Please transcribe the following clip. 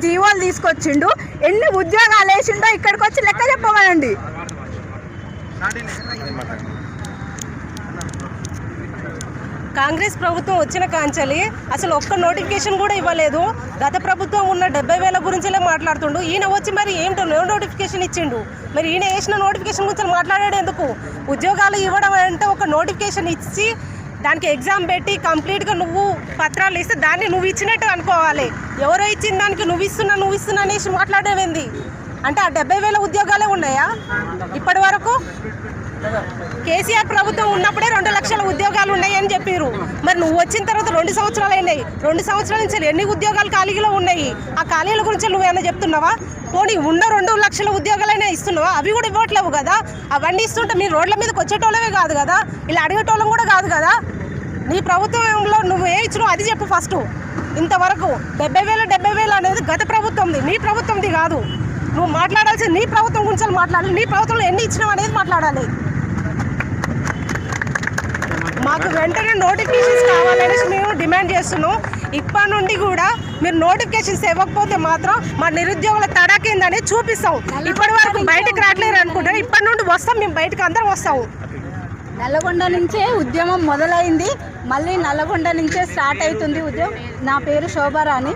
జీవోలు తీసుకొచ్చిండు, ఎన్ని ఉద్యోగాలు వేసిండో ఇక్కడికి వచ్చి లెక్క చెప్పమనండి. కాంగ్రెస్ ప్రభుత్వం వచ్చిన కాంచలి అసలు ఒక్క నోటిఫికేషన్ కూడా ఇవ్వలేదు. గత ప్రభుత్వం ఉన్న 70,000 గురించే మాట్లాడుతుండు. ఈయన వచ్చి మరి ఏంటో నోటిఫికేషన్ ఇచ్చిండు. మరి ఈయన వేసిన నోటిఫికేషన్ గురించి మాట్లాడాడు ఎందుకు? ఉద్యోగాలు ఇవ్వడం అంటే ఒక నోటిఫికేషన్ ఇచ్చి దానికి ఎగ్జామ్ పెట్టి కంప్లీట్గా నువ్వు పత్రాలు ఇస్తే దాన్ని నువ్వు ఇచ్చినట్టు అనుకోవాలి. ఎవరో ఇచ్చిన దానికి నువ్వు ఇస్తున్నా అనేసి మాట్లాడేవింది. అంటే ఆ 70,000 ఉద్యోగాలే ఉన్నాయా ఇప్పటి వరకు? కేసీఆర్ ప్రభుత్వం ఉన్నప్పుడే 2 లక్షల ఉద్యోగాలు ఉన్నాయని చెప్పారు. మరి నువ్వు వచ్చిన తర్వాత 2 సంవత్సరాలు అయినాయి. 2 సంవత్సరాల నుంచి ఎన్ని ఉద్యోగాలు ఖాళీలో ఉన్నాయి? ఆ ఖాళీల గురించి నువ్వేమైనా చెప్తున్నావా? పోనీ ఉన్న 2 లక్షల ఉద్యోగాలైనా ఇస్తున్నావా? అవి కూడా ఇవ్వట్లేవు కదా. అవన్నీ ఇస్తుంటే మీరు రోడ్ల మీదకి వచ్చేటోళ్ళమే కాదు కదా, ఇలా అడిగేటోళ్ళం కూడా కాదు కదా. నీ ప్రభుత్వంలో నువ్వు ఏ ఇచ్చినావు అది చెప్పు ఫస్ట్. ఇంతవరకు 70,000 అనేది గత ప్రభుత్వంది, నీ ప్రభుత్వంది కాదు. నువ్వు మాట్లాడాల్సింది నీ ప్రభుత్వం గురించి మాట్లాడాలి. నీ ప్రభుత్వంలో ఎన్ని ఇచ్చినావు అనేది మాట్లాడాలి. మాకు వెంటనే నోటిఫికేషన్స్ కావాలనేసి మేము డిమాండ్ చేస్తున్నాం. ఇప్పటి నుండి కూడా మీరు నోటిఫికేషన్స్ ఇవ్వకపోతే మాత్రం మా నిరుద్యోగుల తడాకిందని చూపిస్తాం. ఇప్పటి వరకు బయటకు రావట్లేరు అనుకుంటారు, ఇప్పటి నుండి వస్తాం, మేము బయటకు అందరం వస్తాము. నల్లగొండ నుంచే ఉద్యమం మొదలైంది, మళ్ళీ నల్లగొండ నుంచే స్టార్ట్ అవుతుంది ఉద్యమం. నా పేరు శోభారాణి.